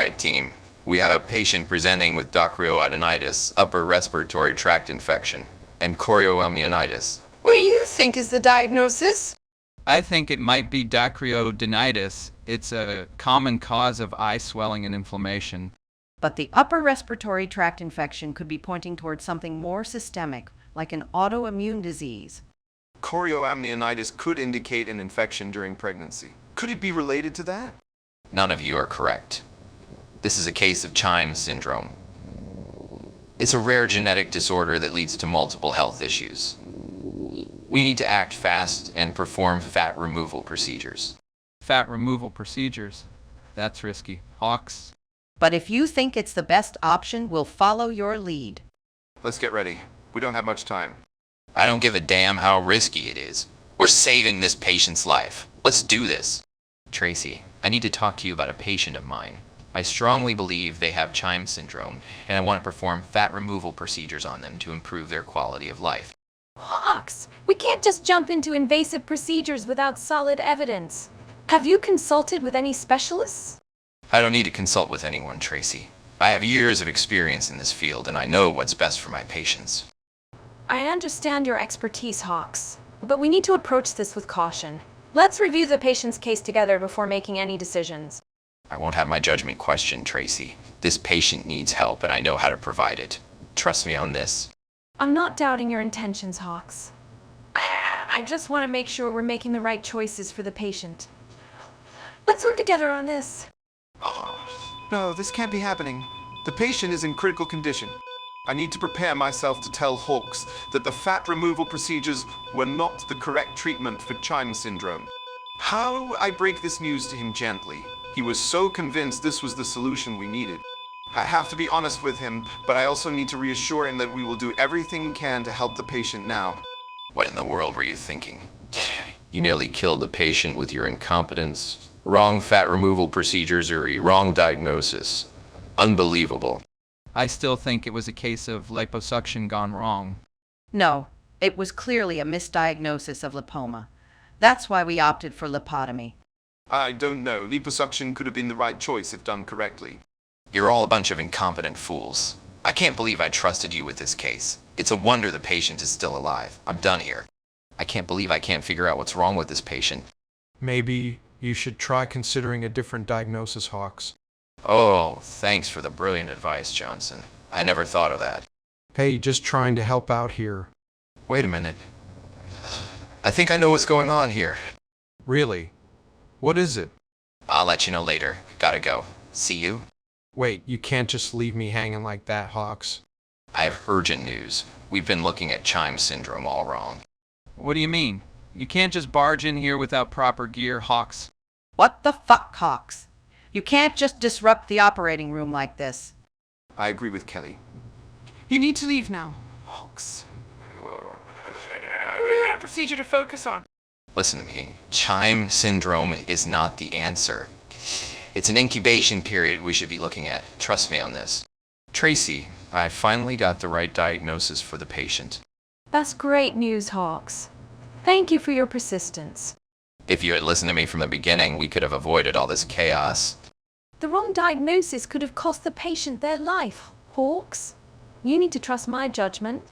Alright team, we have a patient presenting with dacryoadenitis, upper respiratory tract infection, and chorioamnionitis. What do you think is the diagnosis? I think it might be dacryoadenitis. It's a common cause of eye swelling and inflammation. But the upper respiratory tract infection could be pointing towards something more systemic, like an autoimmune disease. Chorioamnionitis could indicate an infection during pregnancy. Could it be related to that? None of you are correct. This is a case of Chyme syndrome. It's a rare genetic disorder that leads to multiple health issues. We need to act fast and perform fat removal procedures. Fat removal procedures. That's risky. Hawks. But if you think it's the best option, we'll follow your lead. Let's get ready. We don't have much time. I don't give a damn how risky it is. We're saving this patient's life. Let's do this. Tracy, I need to talk to you about a patient of mine. I strongly believe they have Chyme syndrome, and I want to perform fat removal procedures on them to improve their quality of life. Hawks, we can't just jump into invasive procedures without solid evidence. Have you consulted with any specialists? I don't need to consult with anyone, Tracy. I have years of experience in this field, and I know what's best for my patients. I understand your expertise, Hawks, but we need to approach this with caution. Let's review the patient's case together before making any decisions. I won't have my judgment questioned, Tracy. This patient needs help, and I know how to provide it. Trust me on this. I'm not doubting your intentions, Hawks. I just want to make sure we're making the right choices for the patient. Let's work together on this. No, this can't be happening. The patient is in critical condition. I need to prepare myself to tell Hawks that the fat removal procedures were not the correct treatment for Chyme syndrome. How do I break this news to him gently? He was so convinced this was the solution we needed. I have to be honest with him, but I also need to reassure him that we will do everything we can to help the patient now. What in the world were you thinking? You nearly killed the patient with your incompetence, wrong fat removal procedures, or a wrong diagnosis. Unbelievable. I still think it was a case of liposuction gone wrong. No, it was clearly a misdiagnosis of lipoma. That's why we opted for lipotomy. I don't know. Liposuction could have been the right choice if done correctly. You're all a bunch of incompetent fools. I can't believe I trusted you with this case. It's a wonder the patient is still alive. I'm done here. I can't believe I can't figure out what's wrong with this patient. Maybe you should try considering a different diagnosis, Hawks. Oh, thanks for the brilliant advice, Johnson. I never thought of that. Hey, just trying to help out here. Wait a minute. I think I know what's going on here. Really? What is it? I'll let you know later. Gotta go. See you. Wait, you can't just leave me hanging like that, Hawks. I have urgent news. We've been looking at Chyme syndrome all wrong. What do you mean? You can't just barge in here without proper gear, Hawks. What the fuck, Hawks? You can't just disrupt the operating room like this. I agree with Kelly. You need to leave now, Hawks. We have a procedure to focus on. Listen to me. Chyme syndrome is not the answer. It's an incubation period we should be looking at. Trust me on this. Tracy, I finally got the right diagnosis for the patient. That's great news, Hawks. Thank you for your persistence. If you had listened to me from the beginning, we could have avoided all this chaos. The wrong diagnosis could have cost the patient their life, Hawks. You need to trust my judgment.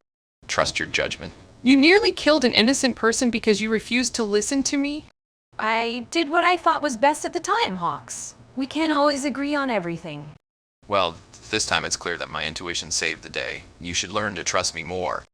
Trust your judgment. You nearly killed an innocent person because you refused to listen to me? I did what I thought was best at the time, Hawks. We can't always agree on everything. Well, this time it's clear that my intuition saved the day. You should learn to trust me more.